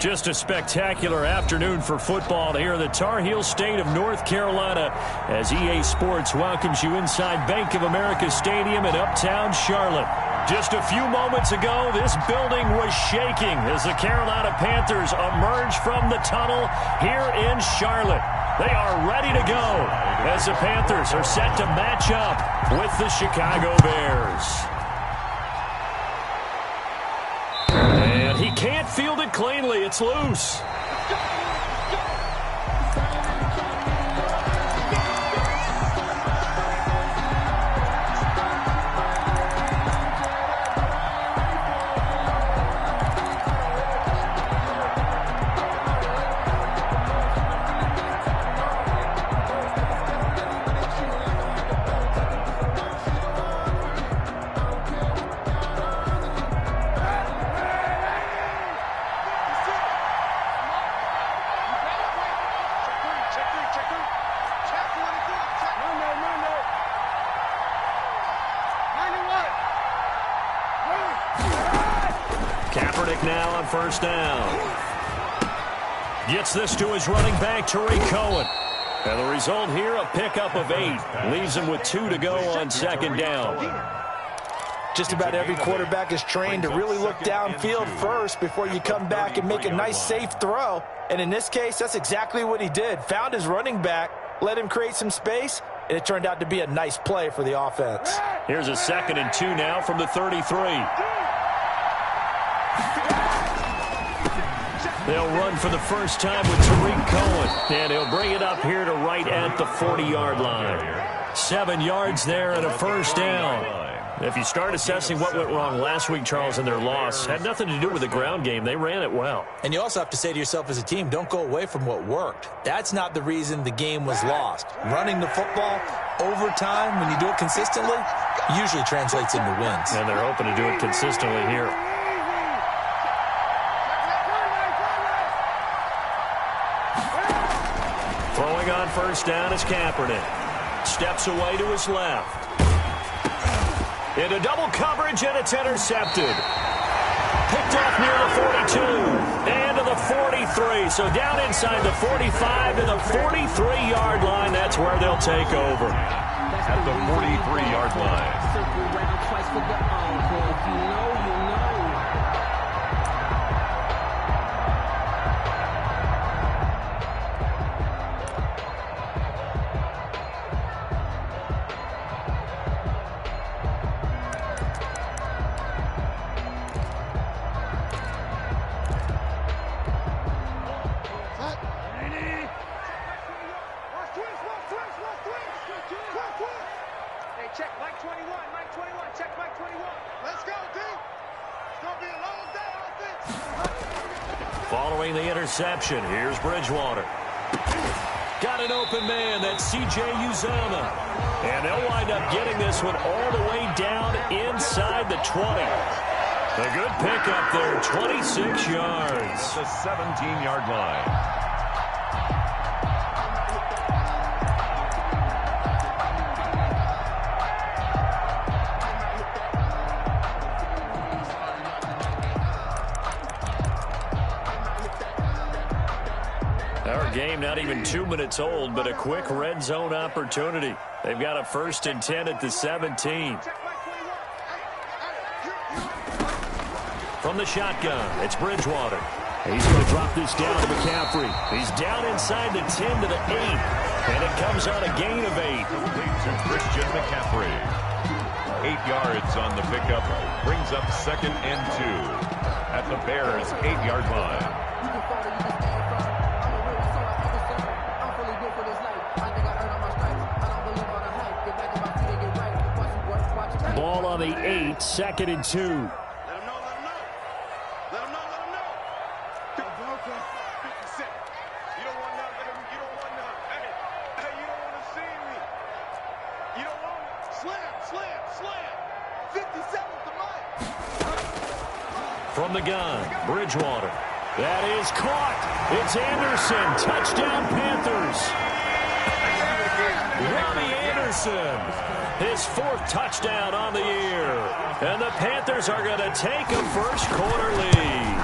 Just a spectacular afternoon for football here in the Tar Heel state of North Carolina as EA Sports welcomes you inside Bank of America Stadium in uptown Charlotte. Just a few moments ago, this building was shaking as the Carolina Panthers emerge from the tunnel here in Charlotte. They are ready to go as the Panthers are set to match up with the Chicago Bears. And he can't field it cleanly. It's loose. Now on first down. Gets this to his running back, Tariq Cohen. And the result here, a pickup of 8. Leaves him with 2 to go on second down. Just about every quarterback is trained to really look downfield first before you come back and make a nice, safe throw. And in this case, that's exactly what he did. Found his running back, let him create some space, and it turned out to be a nice play for the offense. Here's a 2nd and 2 now from the 33. They'll run for the first time with Tariq Cohen, and he'll bring it up here to right at the 40-yard line. 7 yards there and a first down. If you start assessing what went wrong last week, Charles, in their loss, had nothing to do with the ground game. They ran it well. And you also have to say to yourself as a team, don't go away from what worked. That's not the reason the game was lost. Running the football over time, when you do it consistently, usually translates into wins. And they're hoping to do it consistently here. Throwing on first down is Kaepernick. Steps away to his left. Into double coverage, and it's intercepted. Picked off near the 42 and to the 43. So down inside the 45 to the 43-yard line. That's where they'll take over. At the 43-yard line. Following the interception, here's Bridgewater. Got an open man, that's C.J. Uzomah. And they'll wind up getting this one all the way down inside the 20. A good pickup there, 26 yards. The 17-yard line. Game not even 2 minutes old, but a quick red zone opportunity. They've got a 1st and 10 at the 17. From the shotgun, it's Bridgewater. He's going to drop this down to McCaffrey. He's down inside the 10 to the 8, and it comes on a gain of 8. To Christian McCaffrey. 8 yards on the pickup, brings up 2nd and 2 at the Bears' 8-yard line. Ball on the 8, 2nd and 2. Let him know. Let him know. Okay. 56. You don't want none. You don't want none. Hey, you don't want to see me. You don't want slam. 57's the mic. From the gun, Bridgewater. That is caught. It's Anderson. Touchdown, Panthers. Robbie Anderson. His 4th touchdown on the year. And the Panthers are going to take a first quarter lead.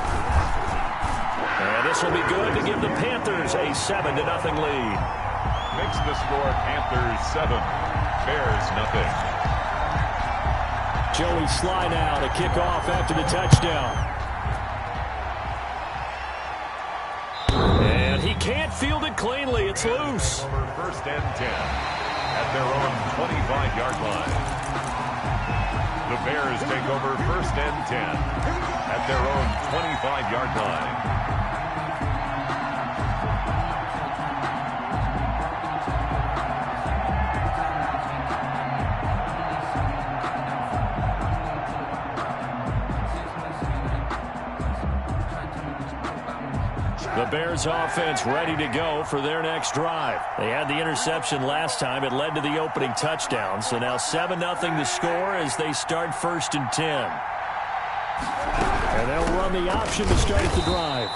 This will be good to give the Panthers a 7-0 lead. Makes the score Panthers 7, Bears nothing. Joey Sly now to kick off after the touchdown. And he can't field it cleanly. It's loose. Over 1st and 10 at their own 25-yard line. The Bears take over 1st and 10 at their own 25-yard line. The Bears offense ready to go for their next drive. They had the interception last time. It led to the opening touchdown. So now 7-0 the score as they start 1st and 10. And they'll run the option to start the drive.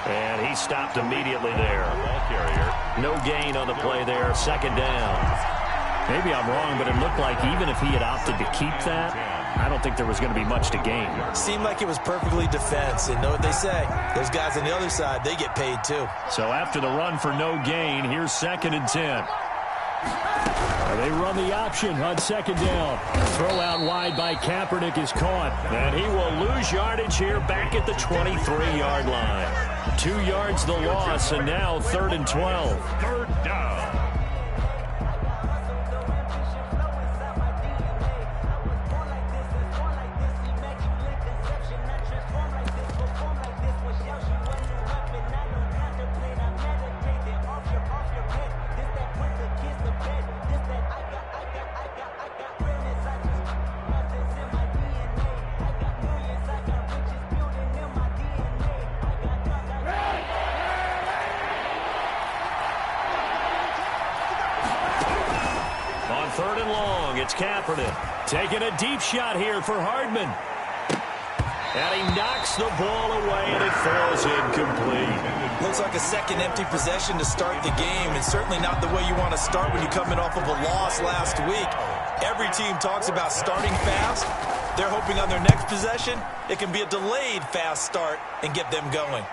And he stopped immediately there. Ball carrier. No gain on the play there. 2nd down. Maybe I'm wrong, but it looked like even if he had opted to keep that, I don't think there was going to be much to gain. Seemed like it was perfectly defense. And know what they say? Those guys on the other side, they get paid too. So after the run for no gain, here's 2nd and 10. They run the option on 2nd down. Throw out wide by Kaepernick is caught. And he will lose yardage here back at the 23-yard line. 2 yards the loss, and now 3rd and 12. 3rd down. It's Kaepernick taking a deep shot here for Hardman. And he knocks the ball away, and it falls incomplete. Looks like a second empty possession to start the game, and certainly not the way you want to start when you're coming off of a loss last week. Every team talks about starting fast. They're hoping on their next possession, it can be a delayed fast start and get them going.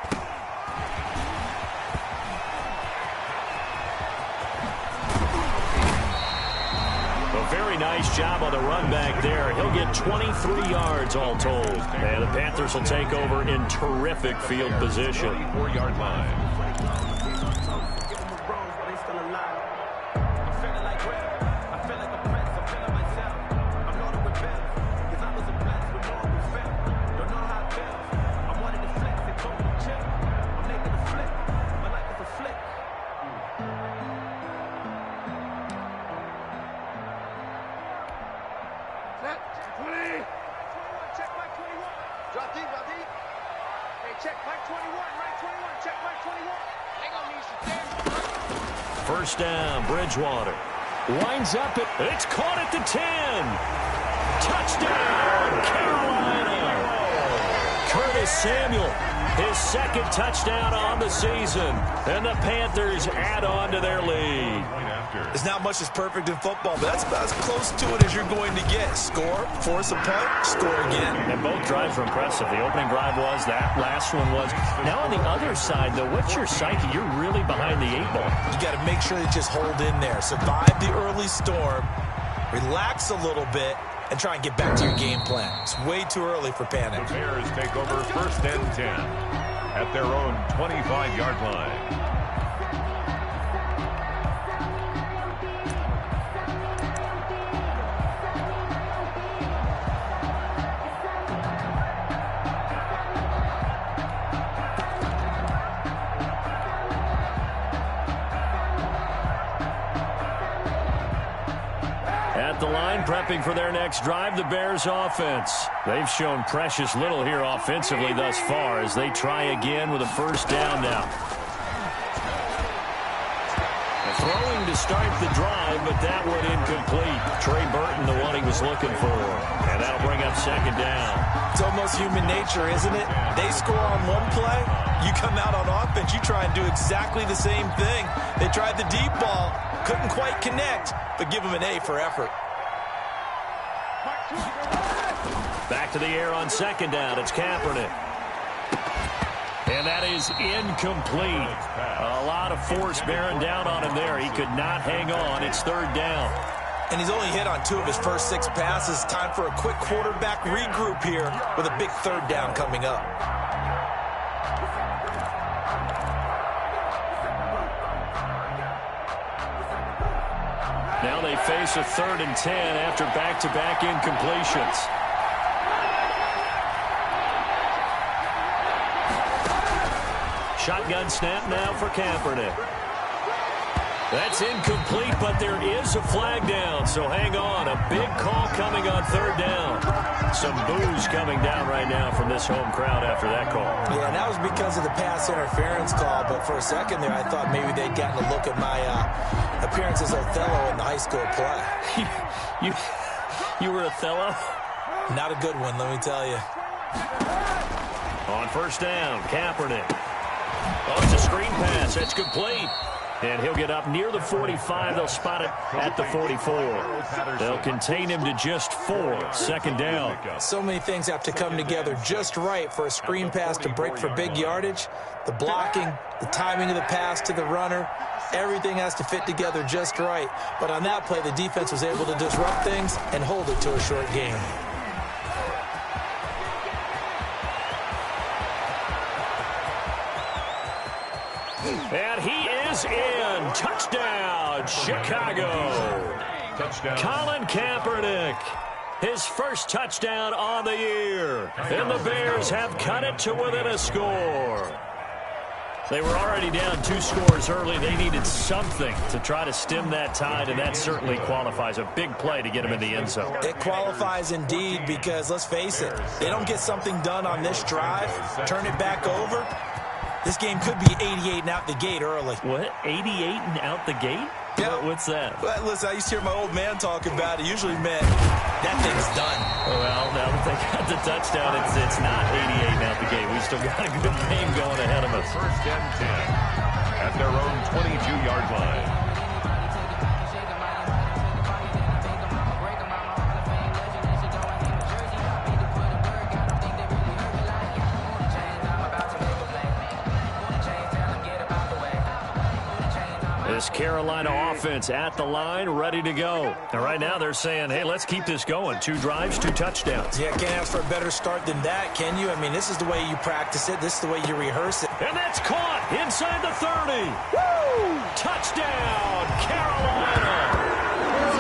Very nice job on the run back there. He'll get 23 yards all told. And the Panthers will take over in terrific field position. 24-yard line. First down, Bridgewater. Winds up, it's caught at the 10. Touchdown, Carolina. Curtis Samuel, his 2nd touchdown on the season. And the Panthers add on to their lead. There's not much that's perfect in football, but that's about as close to it as you're going to get. Score, force a punt, score again. And both drives were impressive. The opening drive was, that last one was. Now on the other side, though, what's your psyche? You're really behind the 8-ball. You got to make sure to just hold in there. Survive the early storm, relax a little bit, and try and get back to your game plan. It's way too early for panic. The Bears take over 1st and 10 at their own 25-yard line. The line prepping for their next drive, the Bears offense. They've shown precious little here offensively thus far as they try again with a 1st down now. Throwing to start the drive, but that one incomplete. Trey Burton, the one he was looking for. And that'll bring up 2nd down. It's almost human nature, isn't it? They score on one play, you come out on offense, you try and do exactly the same thing. They tried the deep ball, couldn't quite connect, but give them an A for effort. Back to the air on 2nd down. It's Kaepernick. And that is is incomplete. A lot of force bearing down on him there. He could not hang on. It's third down. And he's only hit on 2 of his first 6 passes. Time for a quick quarterback regroup here with a big third down coming up. Now they face a 3rd and 10 after back-to-back incompletions. Shotgun snap now for Kaepernick. That's incomplete, but there is a flag down, so hang on. A big call coming on 3rd down. Some boos coming down right now from this home crowd after that call. Yeah, and that was because of the pass interference call, but for a second there I thought maybe they'd gotten a look at my appearance as Othello in the high school play. You were Othello? Not a good one, let me tell you. On 1st down, Kaepernick. Oh, it's a screen pass. That's complete. And he'll get up near the 45. They'll spot it at the 44. They'll contain him to just 4. 2nd down. So many things have to come together just right for a screen pass to break for big yardage. The blocking, the timing of the pass to the runner, everything has to fit together just right. But on that play, the defense was able to disrupt things and hold it to a short game. And he is in. Touchdown, Chicago. Touchdown. Colin Kaepernick, his first touchdown on the year. And the Bears have cut it to within a score. They were already down 2 scores early. They needed something to try to stem that tide, and that certainly qualifies. A big play to get him in the end zone. It qualifies indeed because, let's face it, they don't get something done on this drive, turn it back over, this game could be 88 and out the gate early. What? 88 and out the gate? Yeah. What's that? Well, listen, I used to hear my old man talk about it. Usually meant that thing's done. Well, now that they got the touchdown, it's not 88 and out the gate. We still got a good game going ahead of us. 1st and 10 at their own 22-yard line. This Carolina offense at the line, ready to go. And right now they're saying, hey, let's keep this going. 2 drives, 2 touchdowns. Yeah, can't ask for a better start than that, can you? I mean, this is the way you practice it. This is the way you rehearse it. And that's caught inside the 30. Woo! Touchdown, Carolina.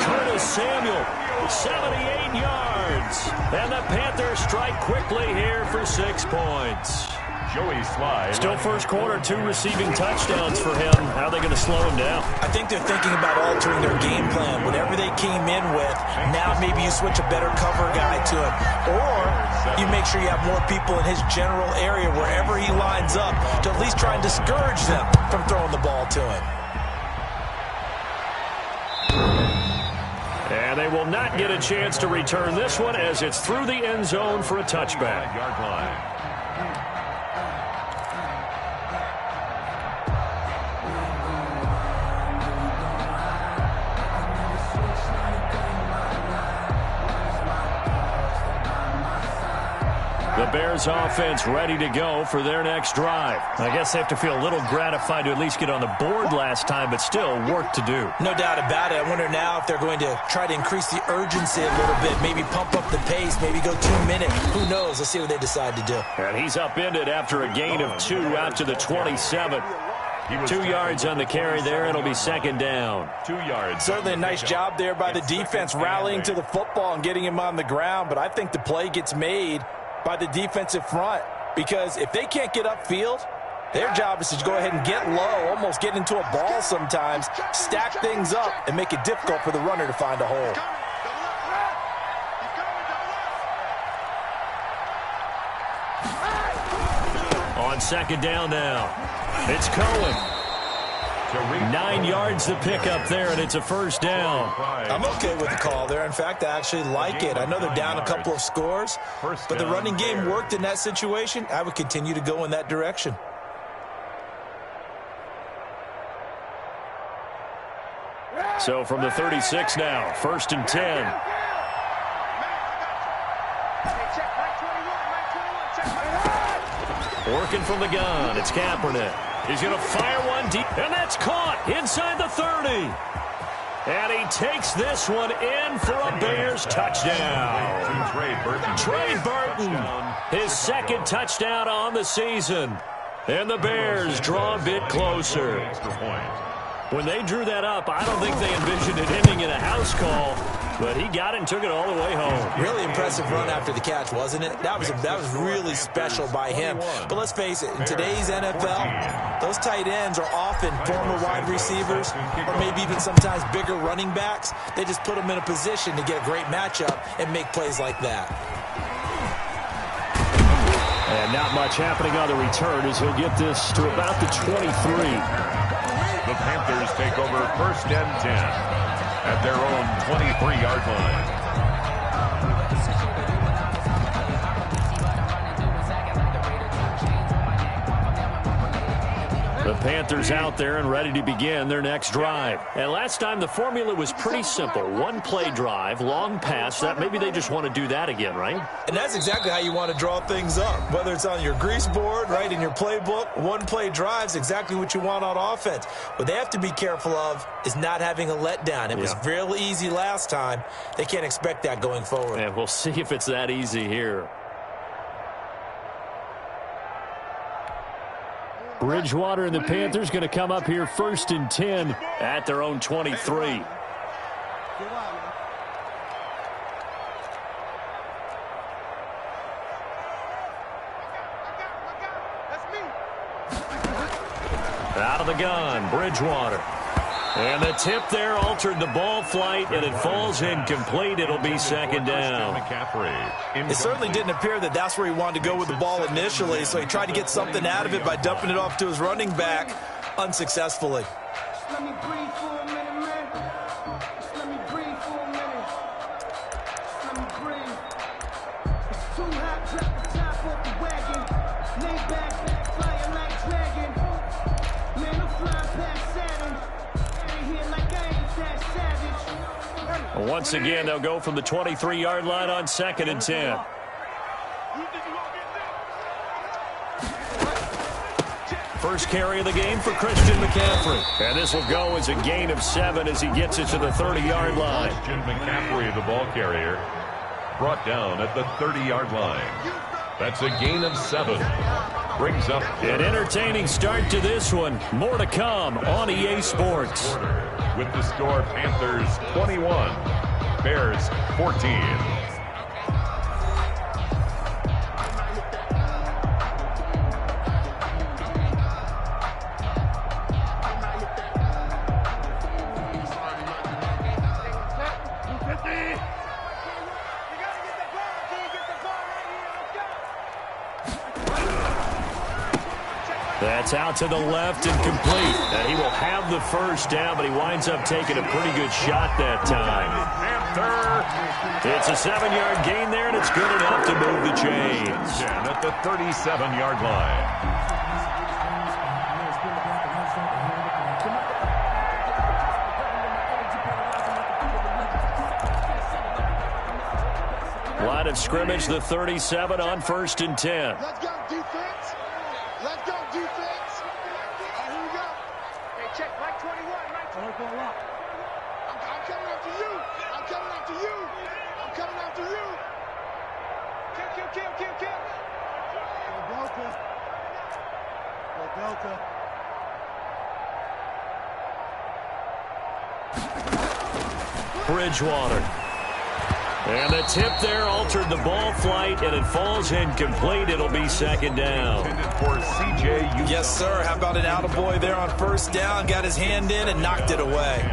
Curtis Samuel, 78 yards. And the Panthers strike quickly here for 6 points. Joey Slide. Still first quarter, 2 receiving touchdowns for him. How are they going to slow him down? I think they're thinking about altering their game plan. Whatever they came in with, now maybe you switch a better cover guy to him. Or you make sure you have more people in his general area wherever he lines up to at least try and discourage them from throwing the ball to him. And they will not get a chance to return this one as it's through the end zone for a touchback. Yard line. The Bears offense ready to go for their next drive. I guess they have to feel a little gratified to at least get on the board last time, but still work to do. No doubt about it. I wonder now if they're going to try to increase the urgency a little bit, maybe pump up the pace, maybe go 2 minutes. Who knows? Let's see what they decide to do. And he's upended after a gain of 2 out to the 27. 2 yards on the carry there. It'll be 2nd down. 2 yards. Certainly a nice job there by the defense rallying to the football and getting him on the ground, but I think the play gets made by the defensive front, because if they can't get upfield, their job is to go ahead and get low, almost get into a ball sometimes, stack things up, and make it difficult for the runner to find a hole. On 2nd down now, it's Cohen. 9 yards to pick up there, and it's a 1st down. I'm okay with the call there. In fact, I actually like it. I know they're down a couple of scores, but the running game worked in that situation. I would continue to go in that direction. So from the 36 now, 1st and 10. Working from the gun, it's Kaepernick. He's going to fire one deep, and that's caught inside the 30. And he takes this one in for a Bears touchdown. Trey Burton, his second touchdown on the season. And the Bears draw a bit closer. When they drew that up, I don't think they envisioned it ending in a house call, but he got it and took it all the way home. Really impressive run after the catch, wasn't it? That was really special by him. But let's face it, in today's NFL, those tight ends are often former wide receivers or maybe even sometimes bigger running backs. They just put them in a position to get a great matchup and make plays like that. And not much happening on the return as he'll get this to about the 23. The Panthers take over 1st and 10 at their own 23-yard line. The Panthers out there and ready to begin their next drive. And last time the formula was pretty simple. One play drive, long pass. That maybe they just want to do that again, right? And that's exactly how you want to draw things up. Whether it's on your grease board, right, in your playbook, one play drive is exactly what you want on offense. What they have to be careful of is not having a letdown. It was real easy last time. They can't expect that going forward. And we'll see if it's that easy here. Bridgewater and the Panthers going to come up here 1st and 10 at their own 23. Out of the gun, Bridgewater. And the tip there altered the ball flight, and it falls incomplete. It'll be 2nd down. It certainly didn't appear that that's where he wanted to go with the ball initially, so he tried to get something out of it by dumping it off to his running back unsuccessfully. Let me breathe for a minute, man. Let me breathe for a minute. Let me breathe. It's too hot, drop the top off the wagon. Lay back, flying like dragon. Man, I'm flying past Saturn. Once again, they'll go from the 23-yard line on 2nd and 10. First carry of the game for Christian McCaffrey. And this will go as a gain of 7 as he gets it to the 30-yard line. Christian McCaffrey, the ball carrier, brought down at the 30-yard line. That's a gain of 7. Brings up an entertaining start to this one. More to come on EA Sports. With the score, Panthers 21, Bears 14. That's out to the left and complete. And he will have the first down, but he winds up taking a pretty good shot that time. It's a 7-yard gain there, and it's good enough to move the chains. At the 37-yard line. Line of scrimmage, the 37 on 1st and 10. Let's go, defense. Let's go, defense. Here we go. Hey, check, Mike 21, Mike 21. I'm coming after you. I'm coming after you. I'm coming after you. Kill. Go Delta. Go Delta. Bridgewater. And the tip there altered the ball flight, and it falls incomplete. It'll be 2nd down. Yes, sir. How about an attaboy there on 1st down? Got his hand in and knocked it away.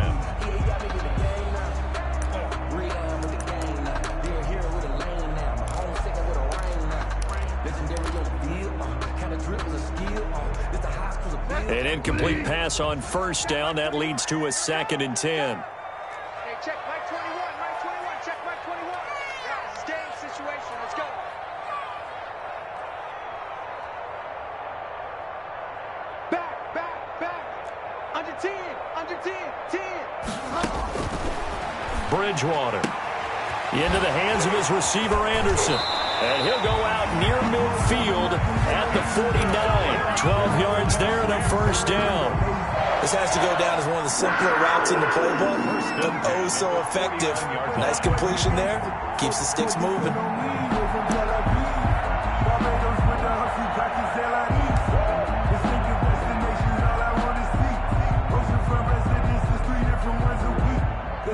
An incomplete pass on 1st down. That leads to a 2nd and 10. Bridgewater into the hands of his receiver, Anderson. And he'll go out near midfield at the 49. 12 yards there and a first down. This has to go down as one of the simpler routes in the playbook, but oh so effective. Nice completion there. Keeps the sticks moving.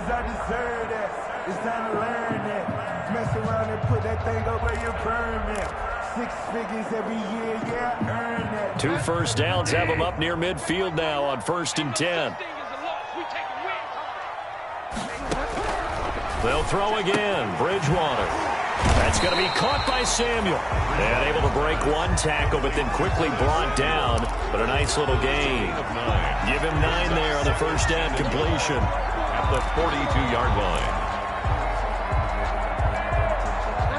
I deserve that. It's time to learn that. Mess around and put that thing up where you burn that. 6 figures every year, yeah, earn that. 2 first downs have them up near midfield now on 1st and 10. They'll throw again. Bridgewater. That's going to be caught by Samuel. And able to break one tackle, but then quickly brought down. But a nice little gain. Give him 9 there on the first down completion. At the 42-yard line.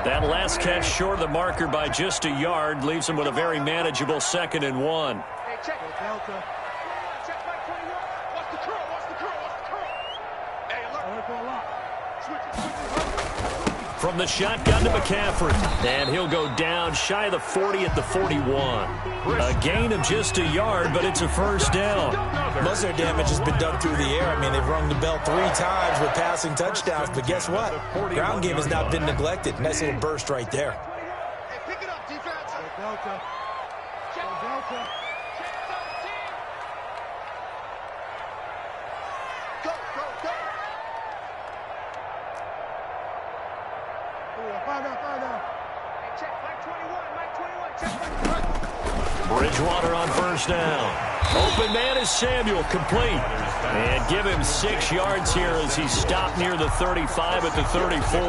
That last catch short of the marker by just a yard leaves him with a very manageable 2nd and 1. Hey, check. Delta. Check my 21. Watch the curl. Watch the curl. Watch the curl. Hey, alert. Switch it. From the shotgun to McCaffrey. And he'll go down shy of the 40 at the 41. A gain of just a yard, but it's a first down. Most of their damage has been done through the air. I mean, they've rung the bell 3 times with passing touchdowns, but guess what? Ground game has not been neglected. Nice little burst right there. Hey, pick it up, defense. Delta. Delta. Go. Find out. Hey, check Mike 21. Check Mike 21. Bridgewater on first down. Open man is Samuel, complete. And give him 6 yards here as he's stopped near the 35 at the 34.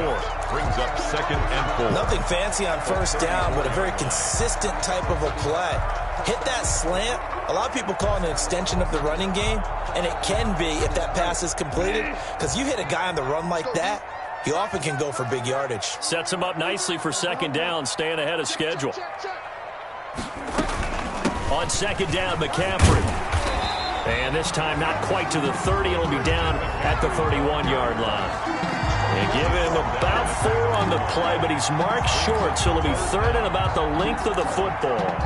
Brings up 2nd and 4. Nothing fancy on first down, but a very consistent type of a play. Hit that slant. A lot of people call it an extension of the running game, and it can be if that pass is completed, because you hit a guy on the run like that, he often can go for big yardage. Sets him up nicely for 2nd down, staying ahead of schedule. On 2nd down, McCaffrey. And this time not quite to the 30. It'll be down at the 31-yard line. And give him about 4 on the play, but he's marked short, so it'll be 3rd and about the length of the football.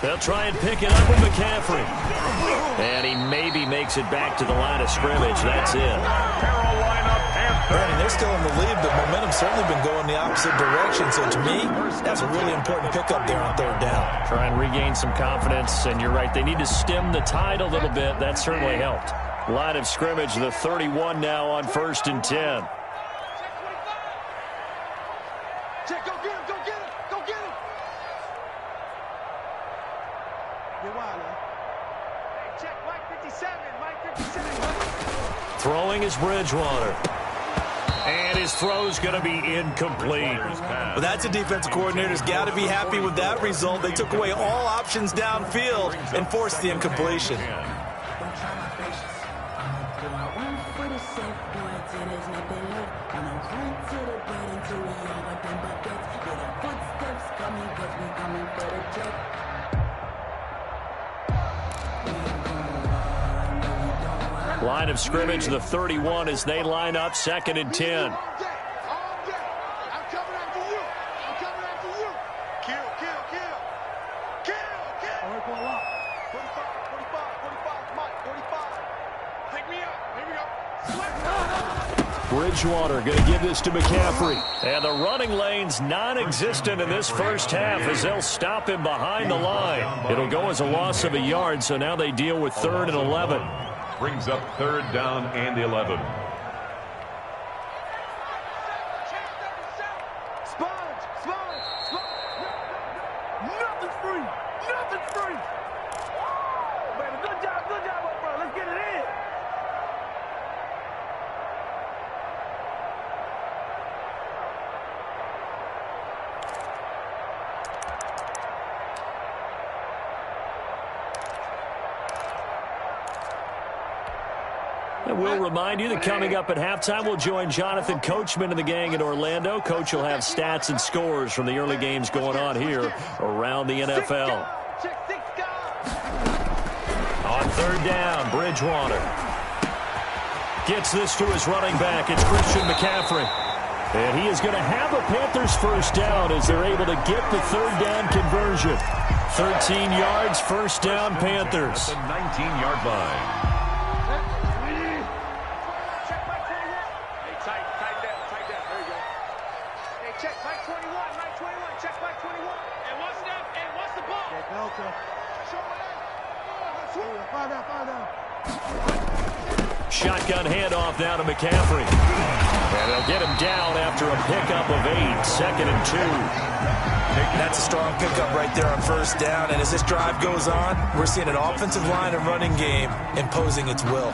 They'll try and pick it up with McCaffrey. And he maybe makes it back to the line of scrimmage. That's it. Carolina Panthers. Brandon, they're still in the lead, but momentum's certainly been going the opposite direction. So to me, that's a really important pickup there on 3rd down. Try and regain some confidence. And you're right, they need to stem the tide a little bit. That certainly helped. Line of scrimmage, the 31 now on 1st and 10. Check, go get him. Hey, check Mike 57. Throwing is Bridgewater. And his throw's going to be incomplete. Well, that's a defensive coordinator's got to be happy with that result. They took away all options downfield and forced the incompletion. Line of scrimmage, the 31 as they line up 2nd and 10. I'm coming after you. Kill. All right, go a lot. 45, Mike, 45. Take me out. Here we go. Bridgewater going to give this to McCaffrey. And the running lane's non-existent in this first half as they'll stop him behind the line. It'll go as a loss of a yard, so now they deal with 3rd and 11. Brings up 3rd down and 11. Nothing's free. Baby, good job, up front. Let's get it in. And we'll remind you that coming up at halftime, we'll join Jonathan Coachman and the gang in Orlando. Coach will have stats and scores from the early games going on here around the NFL. On third down, Bridgewater gets this to his running back. It's Christian McCaffrey. And he is going to have a Panthers first down as they're able to get the third down conversion. 13 yards, first down, Panthers. At the 19-yard line. Shotgun handoff now to McCaffrey. And they'll get him down after a pickup of 8, second and 2. That's a strong pickup right there on first down. And as this drive goes on, we're seeing an offensive line and running game imposing its will.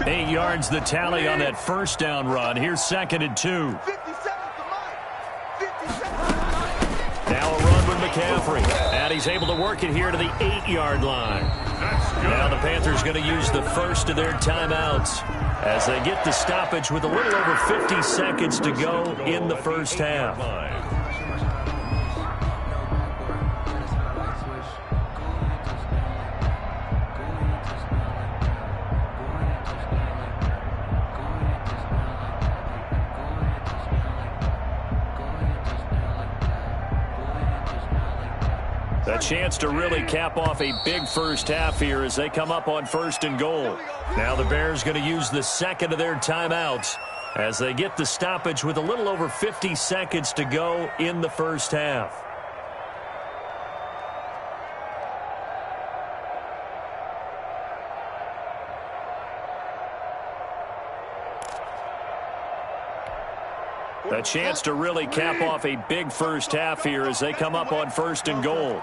Eight yards the tally on that first down run. Here's second and 2. Now a run with McCaffrey. And he's able to work it here to the 8-yard line. Now the Panthers going to use the first of their timeouts as they get the stoppage with a little over 50 seconds to go in the first half. A chance to really cap off a big first half here as they come up on first and goal. Now the Bears going to use the second of their timeouts as they get the stoppage with a little over 50 seconds to go in the first half. A chance to really cap off a big first half here as they come up on first and goal.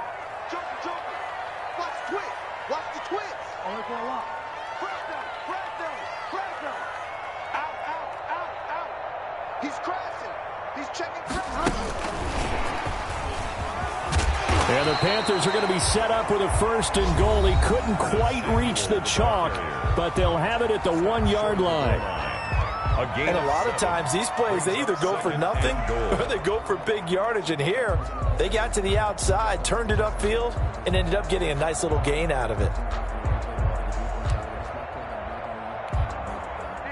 And the Panthers are going to be set up with a first and goal. He couldn't quite reach the chalk, but they'll have it at the 1-yard line. And a lot of times these plays, they either go for nothing or they go for big yardage. And here, they got to the outside, turned it upfield, and ended up getting a nice little gain out of it.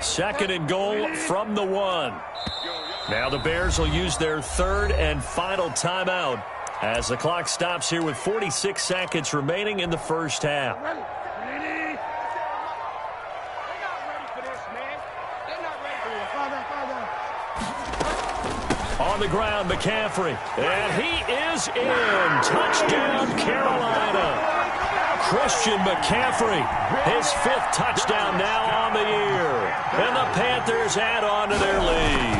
Second and goal from the 1. Now the Bears will use their third and final timeout as the clock stops here with 46 seconds remaining in the first half. On the ground, McCaffrey. And he is in. Touchdown, Carolina. Christian McCaffrey, his 5th touchdown now on the year. And the Panthers add on to their lead.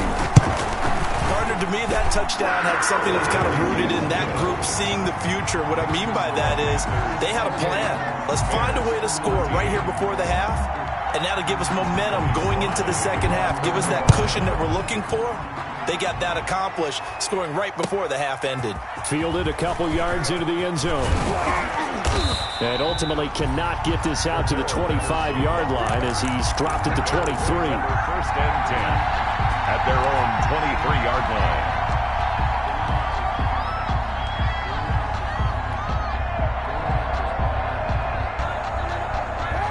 Partner, to me, that touchdown had something that was kind of rooted in that group seeing the future. What I mean by that is they had a plan. Let's find a way to score right here before the half, and that'll give us momentum going into the second half, give us that cushion that we're looking for. They got that accomplished, scoring right before the half ended. Fielded a couple yards into the end zone. And ultimately cannot get this out to the 25-yard line as he's dropped at the 23. First and 10 at their own 23-yard line.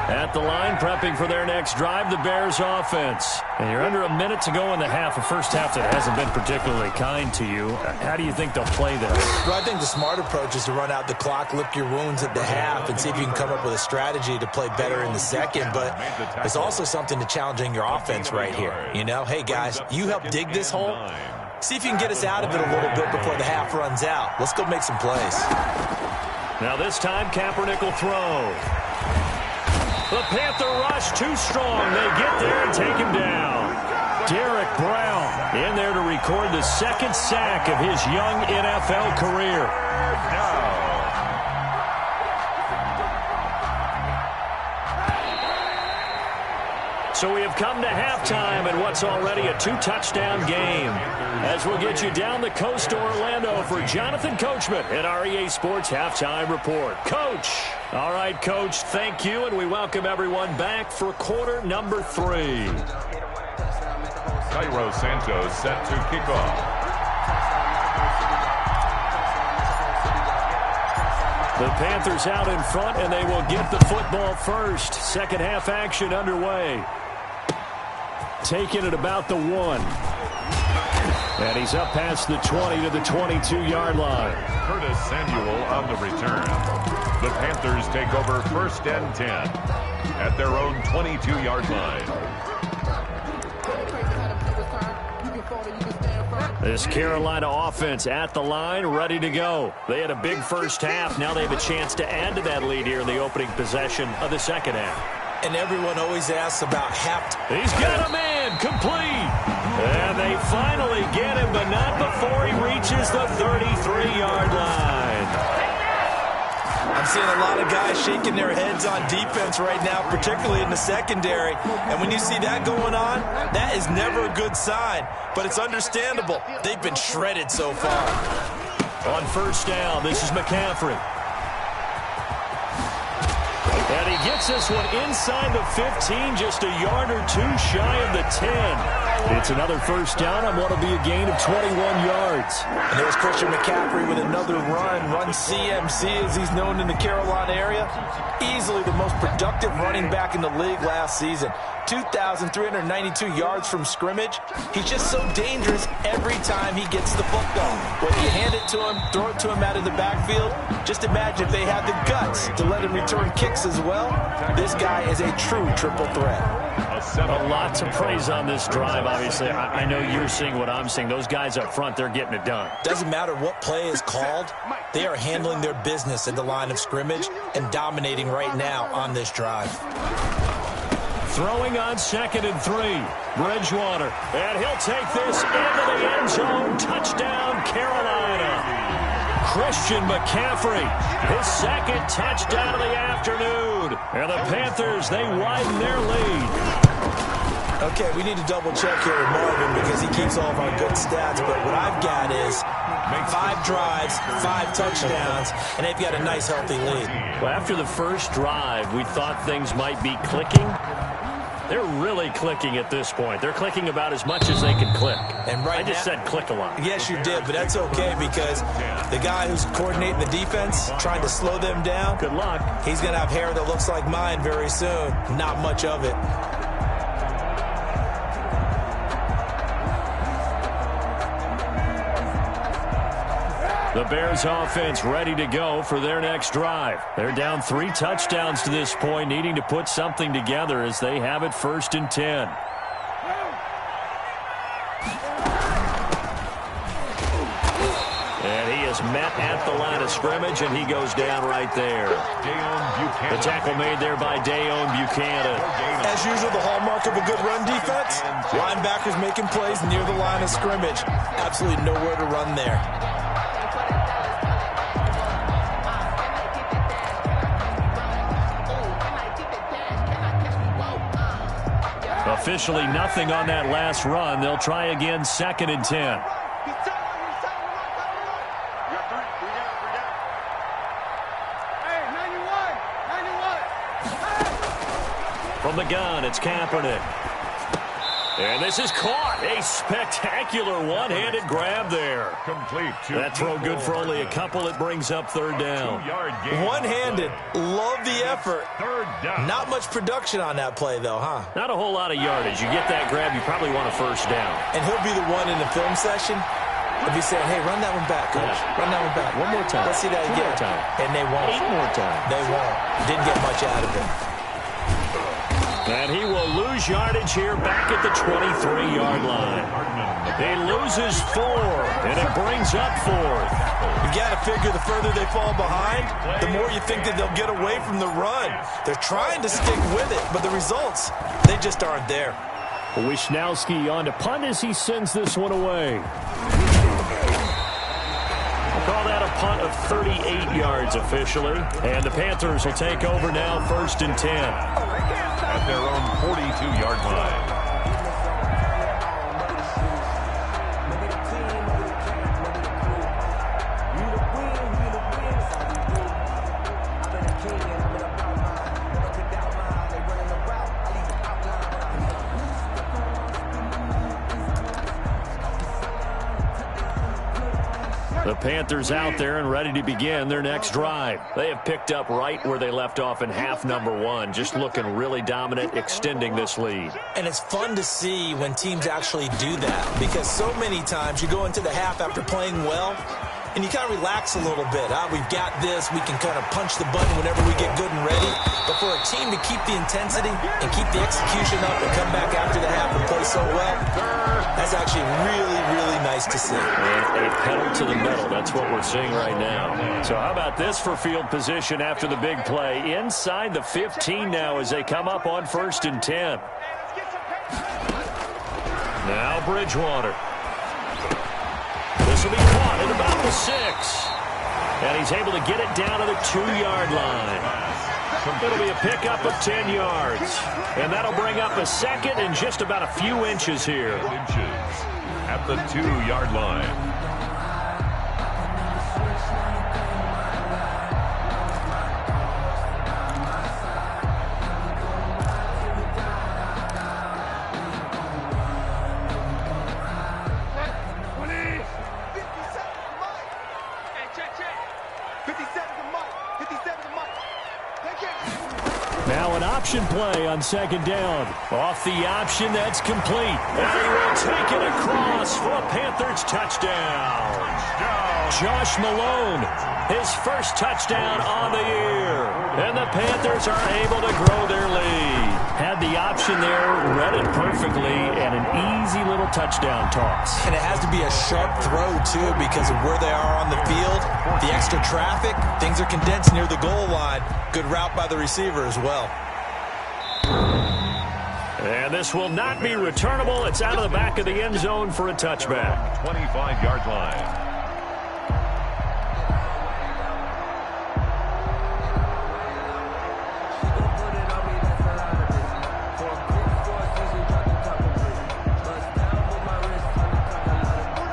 At the line, prepping for their next drive, the Bears offense. And you're under a minute to go in the half, a first half that hasn't been particularly kind to you. How do you think they'll play this? Well, I think the smart approach is to run out the clock, lick your wounds at the half, and see if you can come up with a strategy to play better in the second. But there's also something to challenging your offense right here. You know, hey, guys, you help dig this hole. See if you can get us out of it a little bit before the half runs out. Let's go make some plays. Now this time, Kaepernick will throw. The Panther rush too strong. They get there and take him down. Derek Brown in there to record the second sack of his young NFL career. So we have come to halftime in what's already a 2-touchdown game. As we'll get you down the coast to Orlando for Jonathan Coachman at our EA Sports Halftime Report. Coach. All right, Coach, thank you, and we welcome everyone back for quarter number 3. Cairo Santos set to kick off. The Panthers out in front, and they will get the football first. Second half action underway. Taking it about the 1. And he's up past the 20 to the 22-yard line. Curtis Samuel on the return. The Panthers take over 1st and 10 at their own 22-yard line. This Carolina offense at the line, ready to go. They had a big first half. Now they have a chance to add to that lead here in the opening possession of the second half. And everyone always asks about halftime. He's got a man, complete. And they finally get him, but not before he reaches the 33-yard line. I'm seeing a lot of guys shaking their heads on defense right now, particularly in the secondary. And when you see that going on, that is never a good sign. But it's understandable. They've been shredded so far. On first down, this is McCaffrey. And he gets this one inside the 15, just a yard or two shy of the 10. It's another first down on what will be a gain of 21 yards. And there's Christian McCaffrey with another run CMC as he's known in the Carolina area. Easily the most productive running back in the league last season. 2,392 yards from scrimmage. He's just so dangerous every time he gets the football. Whether you hand it to him, throw it to him out of the backfield, just imagine if they had the guts to let him return kicks as well. This guy is a true triple threat. A lot to praise on this drive, obviously. I know you're seeing what I'm seeing. Those guys up front, they're getting it done. Doesn't matter what play is called. They are handling their business at the line of scrimmage and dominating right now on this drive. Throwing on 2nd and 3. Bridgewater. And he'll take this into the end zone. Touchdown, Carolina. Christian McCaffrey, his second touchdown of the afternoon. And the Panthers, they widen their lead. Okay, we need to double check here with Marvin because he keeps all of our good stats. But what I've got is 5 drives, 5 touchdowns, and they've got a nice, healthy lead. Well, after the first drive, we thought things might be clicking. They're really clicking at this point. They're clicking about as much as they can click. And right I just said click a lot. Yes, you did, but that's okay because the guy who's coordinating the defense, trying to slow them down, good luck. He's going to have hair that looks like mine very soon. Not much of it. The Bears offense ready to go for their next drive. They're down 3 touchdowns to this point, needing to put something together as they have it 1st and 10. And he is met at the line of scrimmage, and he goes down right there. The tackle made there by Dayon Buchanan. As usual, the hallmark of a good run defense, linebackers making plays near the line of scrimmage. Absolutely nowhere to run there. Officially nothing on that last run. They'll try again 2nd and 10. From the gun, it's Kaepernick. And this is caught. A spectacular one-handed grab there. Complete. That throw good for only a couple. It brings up 3rd down. One-handed. Love the effort. 3rd down. Not much production on that play, though, huh? Not a whole lot of yardage. You get that grab, you probably want a 1st down. And he'll be the one in the film session. He'll be saying, hey, run that one back, coach. Yeah. Run that one back. One more time. Let's see that again. 2 more time. And they won't. 8 more times. They won't. Didn't get much out of it. And he will lose yardage here back at the 23-yard line. He loses 4, and it brings up 4th. You got to figure the further they fall behind, the more you think that they'll get away from the run. They're trying to stick with it, but the results, they just aren't there. Wisnowski on to punt as he sends this one away. Call that a punt of 38 yards officially. And the Panthers will take over now, 1st and 10. At their own 42-yard line. The Panthers out there and ready to begin their next drive. They have picked up right where they left off in half number 1, just looking really dominant, extending this lead. And it's fun to see when teams actually do that, because so many times you go into the half after playing well, and you kind of relax a little bit. We've got this. We can kind of punch the button whenever we get good and ready. But for a team to keep the intensity and keep the execution up and come back after the half and play so well, that's actually really, really nice to see. And a pedal to the metal. That's what we're seeing right now. So how about this for field position after the big play? Inside the 15 now as they come up on 1st and 10. Now Bridgewater. This will be caught at about the 6. And he's able to get it down to the 2-yard line. It'll be a pickup of 10 yards. And that'll bring up a 2nd and just about a few inches here. At the 2-yard line. Now an option play on 2nd down. Off the option, that's complete. And he will take it across for a Panthers touchdown. Josh Malone, his first touchdown on the year. And the Panthers are able to grow their lead. Had the option there, read it perfectly, and an easy little touchdown toss. And it has to be a sharp throw, too, because of where they are on the field, the extra traffic, things are condensed near the goal line. Good route by the receiver as well. And this will not be returnable. It's out of the back of the end zone for a touchback. 25-yard line.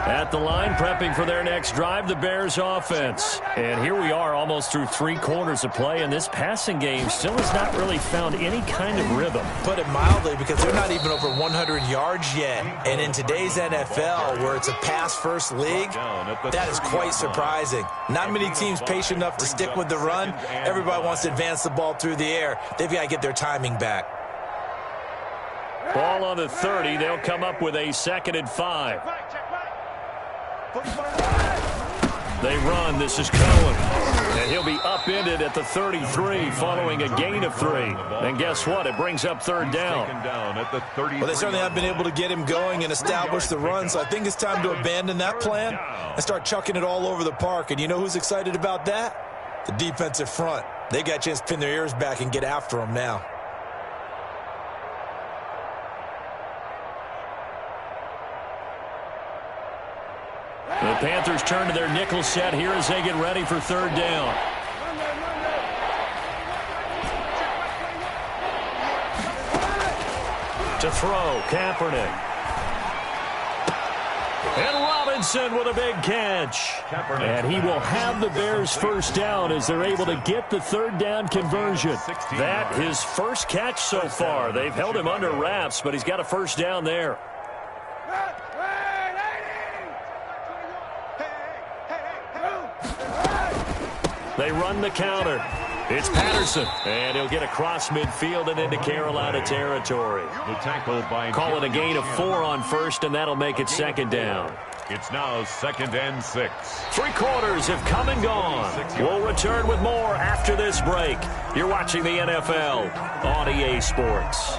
At the line, prepping for their next drive, the Bears offense. And here we are almost through 3 quarters of play, and this passing game still has not really found any kind of rhythm. Put it mildly, because they're not even over 100 yards yet. And in today's NFL, where it's a pass-first league, that is quite surprising. Not many teams patient enough to stick with the run. Everybody wants to advance the ball through the air. They've got to get their timing back. Ball on the 30. They'll come up with a 2nd and 5. They run. This is Cohen. And he'll be upended at the 33 following a gain of 3. And guess what? It brings up 3rd down. Well, they certainly have been able to get him going and establish the run, so I think it's time to abandon that plan and start chucking it all over the park. And you know who's excited about that? The defensive front. They got a chance to pin their ears back and get after him now. The Panthers turn to their nickel set here as they get ready for 3rd down. To throw, Kaepernick. And Robinson with a big catch. And he will have the Bears' 1st down as they're able to get the 3rd down conversion. That his first catch so far. They've held him under wraps, but he's got a 1st down there. They run the counter. It's Patterson. And he'll get across midfield and into Carolina territory. The tackle by Call it a gain of 4 on 1st, and that'll make it 2nd down. It's now 2nd and 6. 3 quarters have come and gone. We'll return with more after this break. You're watching the NFL on EA Sports.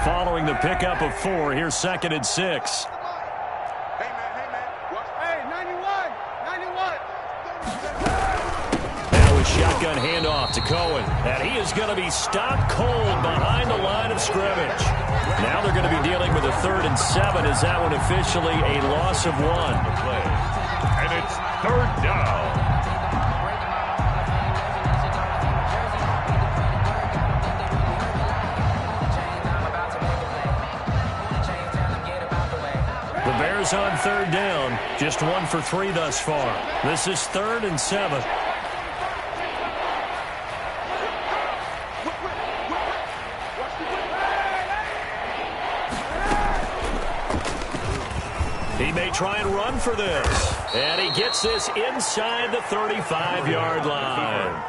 following the pickup of 4. Here's 2nd and 6. Hey, man. Watch. Hey, 91. Now a shotgun handoff to Cohen. And he is going to be stopped cold behind the line of scrimmage. Now they're going to be dealing with a 3rd and 7. Is that one officially a loss of 1? And it's 3rd down. The Bears on 3rd down. Just 1 for 3 thus far. This is 3rd and 7. He may try and run for this. And he gets this inside the 35-yard line.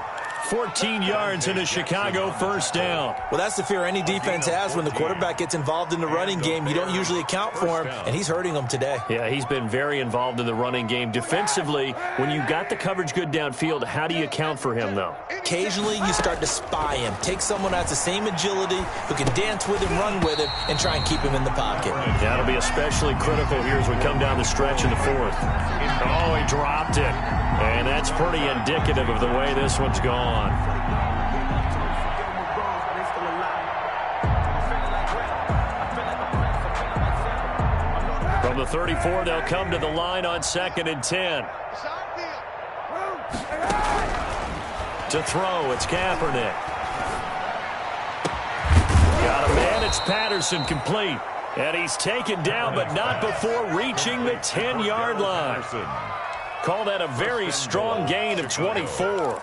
14 yards in a Chicago 1st down. Well, that's the fear any defense has when the quarterback gets involved in the running game. You don't usually account for him, and he's hurting them today. Yeah, he's been very involved in the running game. Defensively, when you got the coverage good downfield, how do you account for him, though? Occasionally, you start to spy him. Take someone who has the same agility, who can dance with him, run with him, and try and keep him in the pocket. That'll be especially critical here as we come down the stretch in the 4th. Oh, he dropped it. And that's pretty indicative of the way this one's gone. From the 34, they'll come to the line on 2nd and 10. To throw, it's Kaepernick. Got a man, it's Patterson, complete. And he's taken down, but not before reaching the 10-yard line. Call that a very strong gain of 24.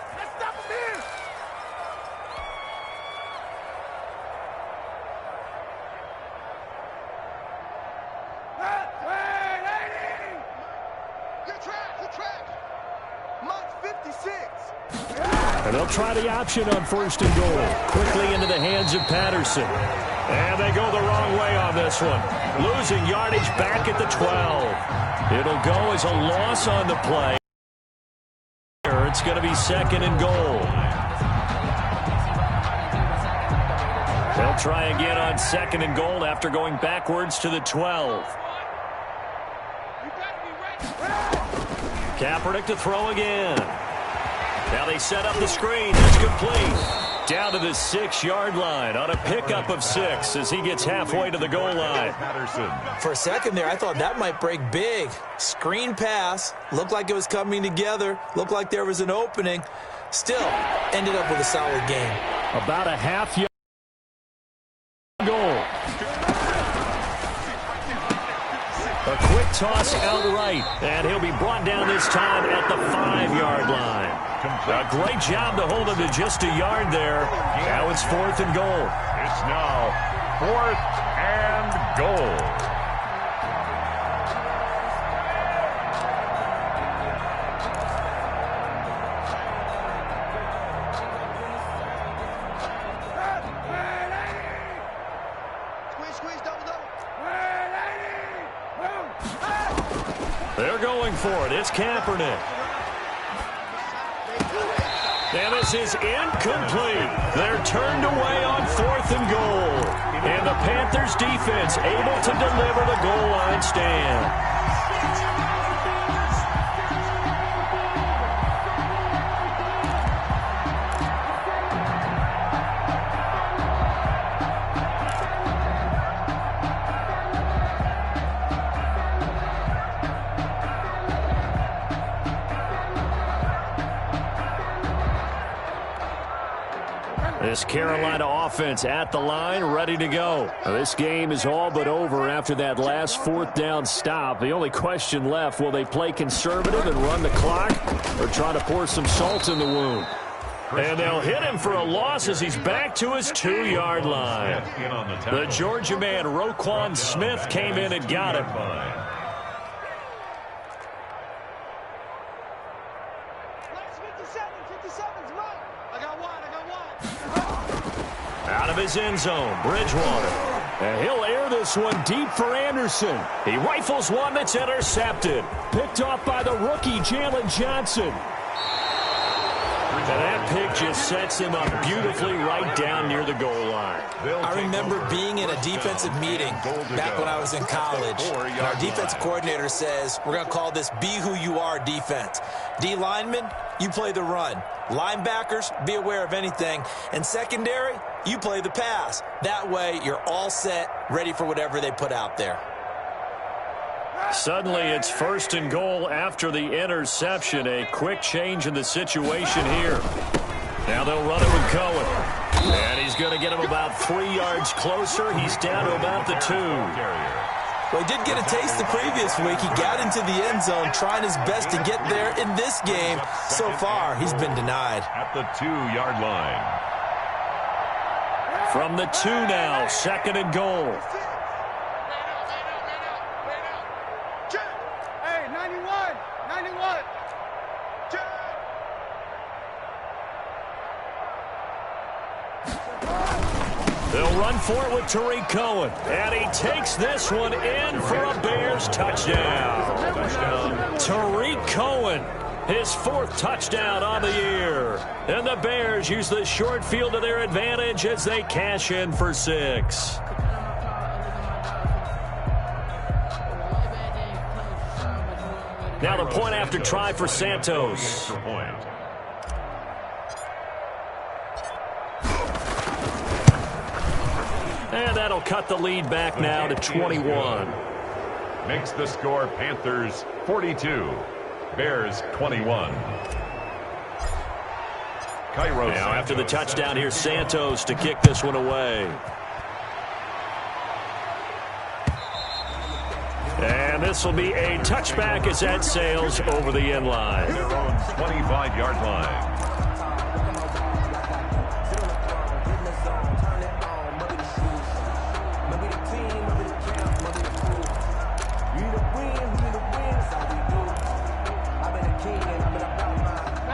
And they'll try the option on 1st and goal. Quickly into the hands of Patterson. And they go the wrong way on this one. Losing yardage back at the 12. It'll go as a loss on the play. It's going to be 2nd and goal. They'll try again on 2nd and goal after going backwards to the 12. Kaepernick to throw again. Now they set up the screen. It's complete. Down to the 6-yard line on a pickup of 6 as he gets halfway to the goal line. For a second there, I thought that might break big. Screen pass. Looked like it was coming together. Looked like there was an opening. Still, ended up with a solid game. About a half-yard goal. A quick toss outright, and he'll be brought down this time at the 5-yard line. A great job to hold him to just a yard there. Now it's 4th and goal. It's now 4th and goal. They're going for it. It's Kaepernick. And this is incomplete. They're turned away on 4th and goal. And the Panthers defense able to deliver the goal line stand. This Carolina offense at the line, ready to go. This game is all but over after that last 4th down stop. The only question left, will they play conservative and run the clock or try to pour some salt in the wound? And they'll hit him for a loss as he's back to his 2-yard line. The Georgia man, Roquan Smith, came in and got him. Out of his end zone, Bridgewater. And he'll air this one deep for Anderson. He rifles one that's intercepted. Picked off by the rookie, Jalen Johnson. And that pick just sets him up beautifully right down near the goal line. I remember being in a defensive meeting back when I was in college. And our defensive coordinator says, we're going to call this Be Who You Are defense. D linemen, you play the run. Linebackers, be aware of anything. And secondary, you play the pass. That way, you're all set, ready for whatever they put out there. Suddenly, it's 1st and goal after the interception. A quick change in the situation here. Now they'll run it with Cohen. And he's going to get him about 3 yards closer. He's down to about the 2. Well, he did get a taste the previous week. He got into the end zone trying his best to get there in this game. So far, he's been denied. At the 2-yard line. From the 2 now, 2nd and goal. Hey, 91, 91. They'll run for it with Tariq Cohen. And he takes this one in for a Bears touchdown. Tariq Cohen, his 4th touchdown on the year. And the Bears use the short field to their advantage as they cash in for 6. Now the point after try for Santos. And that'll cut the lead back now to 21. Makes the score Panthers 42, Bears 21. Now after the touchdown, here's Santos to kick this one away. And this will be a touchback as that sails over the end line. Their own 25-yard line.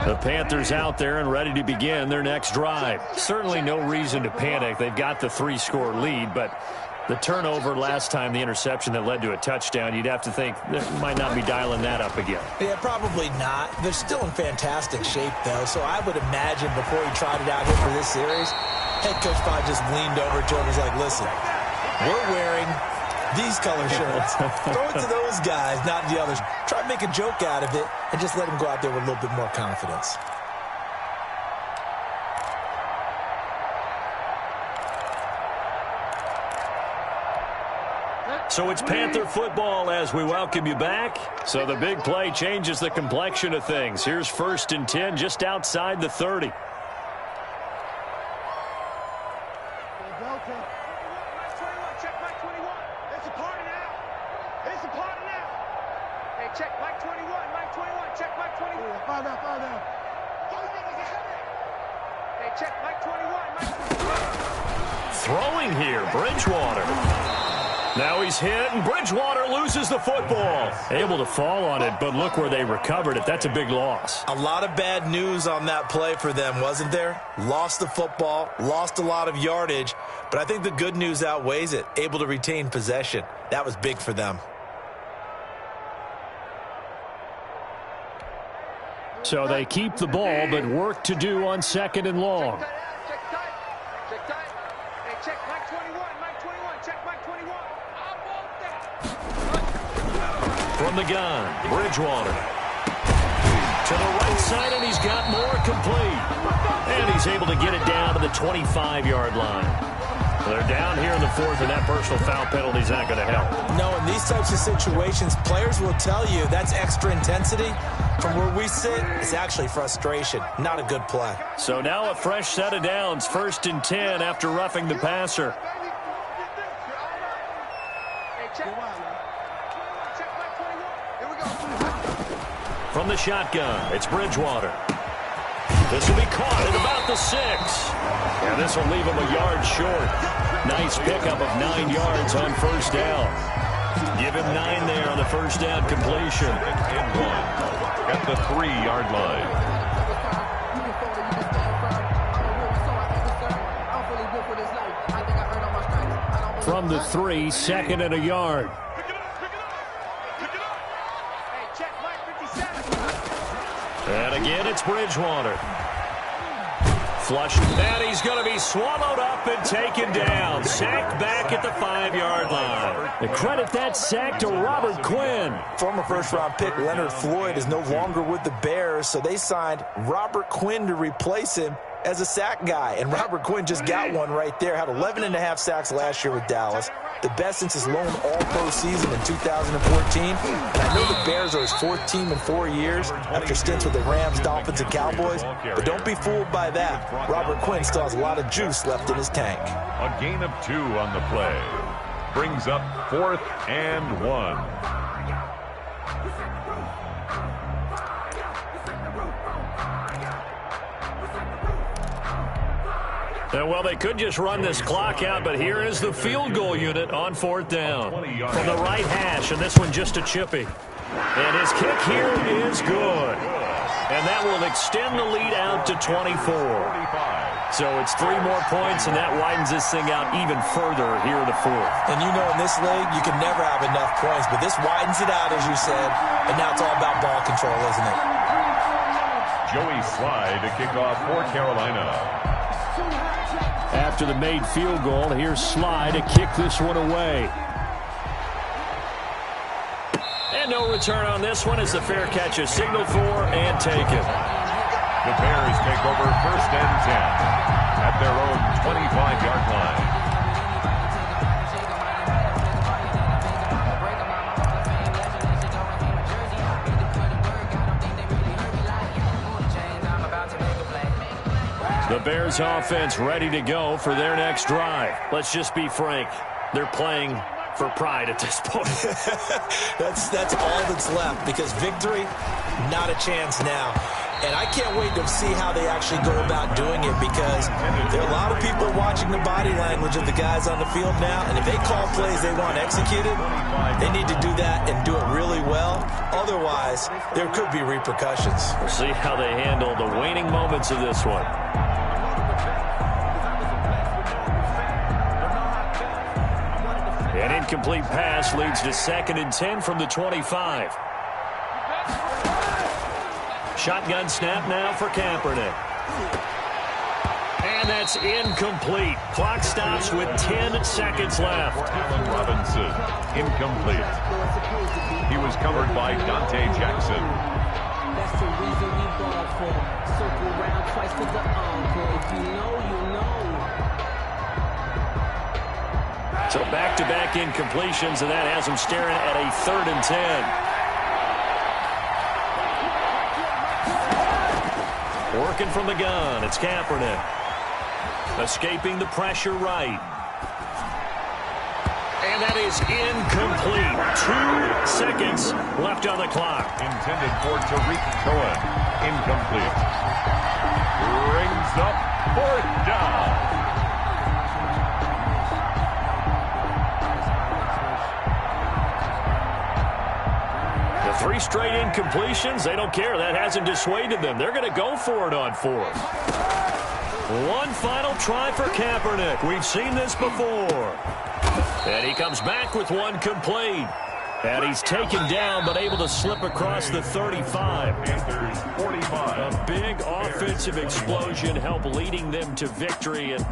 The Panthers out there and ready to begin their next drive. Certainly no reason to panic. They've got the 3-score lead, but the turnover last time, the interception that led to a touchdown, you'd have to think they might not be dialing that up again. Yeah, probably not. They're still in fantastic shape, though, so I would imagine before he tried it out here for this series, head coach probably just leaned over to him and was like, listen, we're wearing these color shirts. Throw it to those guys, not the others. Try to make a joke out of it and just let them go out there with a little bit more confidence. So it's Panther football as we welcome you back. So the big play changes the complexion of things. Here's 1st and 10 just outside the 30. Throwing here, Bridgewater. Now he's hit, and Bridgewater loses the football. Able to fall on it, but look where they recovered it. That's a big loss. A lot of bad news on that play for them, wasn't there? Lost the football, lost a lot of yardage, but I think the good news outweighs it. Able to retain possession. That was big for them. So they keep the ball, but work to do on 2nd and long. From the gun, Bridgewater. To the right side, and he's got more complete. And he's able to get it down to the 25-yard line. They're down here in the 4th, and that personal foul penalty is not going to help. No, in these types of situations, players will tell you that's extra intensity. From where we sit, it's actually frustration. Not a good play. So now a fresh set of downs, 1st and 10 after roughing the passer. From the shotgun, it's Bridgewater. This will be caught at about the 6. And this will leave him a yard short. Nice pickup of 9 yards on 1st down. Give him 9 there on the 1st down completion. And 1 at the 3-yard line. From the 3, 2nd and a yard. And again, it's Bridgewater. flush. And he's going to be swallowed up and taken down. Sacked back at the 5-yard line. And credit that sack to Robert Quinn. Former first-round pick Leonard Floyd is no longer with the Bears, so they signed Robert Quinn to replace him as a sack guy. And Robert Quinn just got one right there. Had 11.5 sacks last year with Dallas. The best since his lone all-pro season in 2014. And I know the Bears are his 4th team in 4 years after stints with the Rams, Dolphins, and Cowboys. But don't be fooled by that. Robert Quinn still has a lot of juice left in his tank. A gain of 2 on the play. Brings up 4th and 1. Well, they could just run this clock out, but here is the field goal unit on 4th down. From the right hash, and this one just a chippy. And his kick here is good. And that will extend the lead out to 24. So it's 3 more points, and that widens this thing out even further here in the 4th. And you know in this league, you can never have enough points, but this widens it out, as you said, and now it's all about ball control, isn't it? Joey Slye to kick off for Carolina. After the made field goal, here's Slye to kick this one away. And no return on this one as the fair catch is signaled for and taken. The Bears take over 1st and 10 at their own 25-yard line. The Bears offense ready to go for their next drive. Let's just be frank. They're playing for pride at this point. That's all that's left, because victory, not a chance now. And I can't wait to see how they actually go about doing it, because there are a lot of people watching the body language of the guys on the field now, and if they call plays they want executed, they need to do that and do it really well. Otherwise, there could be repercussions. We'll see how they handle the waning moments of this one. An incomplete pass leads to 2nd and 10 from the 25. Shotgun snap now for Kaepernick. And that's incomplete. Clock stops with 10 seconds left. Allen Robinson, incomplete. He was covered by Dante Jackson. That's the reason we ball for. Circle round twice to the encore. If you know, you know. So back-to-back incompletions, and that has them staring at a 3rd and 10. Working from the gun, it's Kaepernick. Escaping the pressure right. And that is incomplete. 2 seconds left on the clock. Intended for Tariq Cohen. Incomplete. Brings up 4th down. The 3 straight incompletions, they don't care. That hasn't dissuaded them. They're going to go for it on 4th. One final try for Kaepernick. We've seen this before. And he comes back with one complete. And he's taken down, but able to slip across the 35. Panthers 45. A big offensive explosion helped leading them to victory. And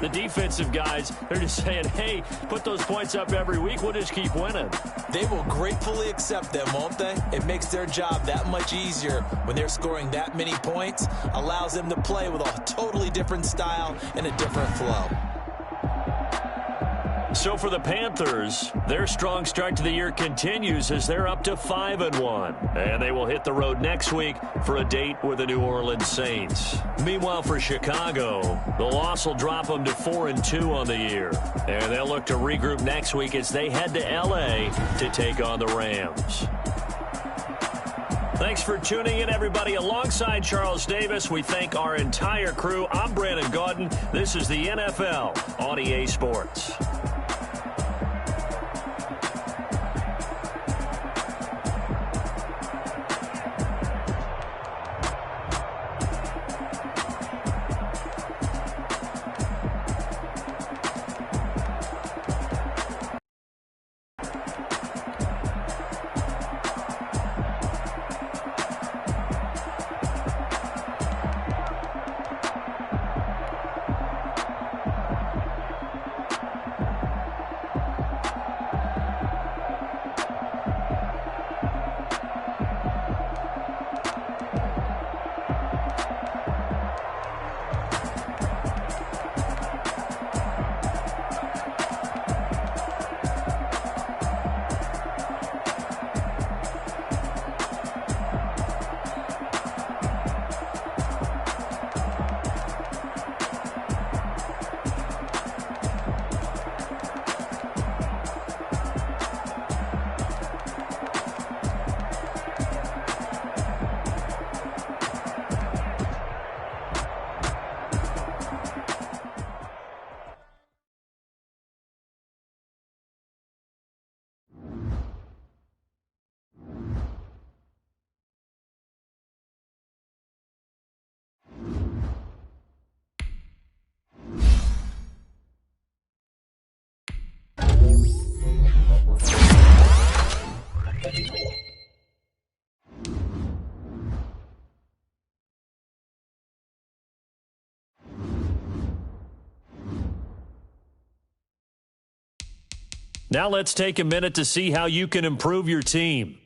the defensive guys, they're just saying, hey, put those points up every week. We'll just keep winning. They will gratefully accept them, won't they? It makes their job that much easier when they're scoring that many points. Allows them to play with a totally different style and a different flow. So for the Panthers, their strong start to the year continues as they're up to 5-1. And they will hit the road next week for a date with the New Orleans Saints. Meanwhile, for Chicago, the loss will drop them to 4-2 on the year. And they'll look to regroup next week as they head to L.A. to take on the Rams. Thanks for tuning in, everybody. Alongside Charles Davis, we thank our entire crew. I'm Brandon Gaudin. This is the NFL on EA Sports. Now let's take a minute to see how you can improve your team.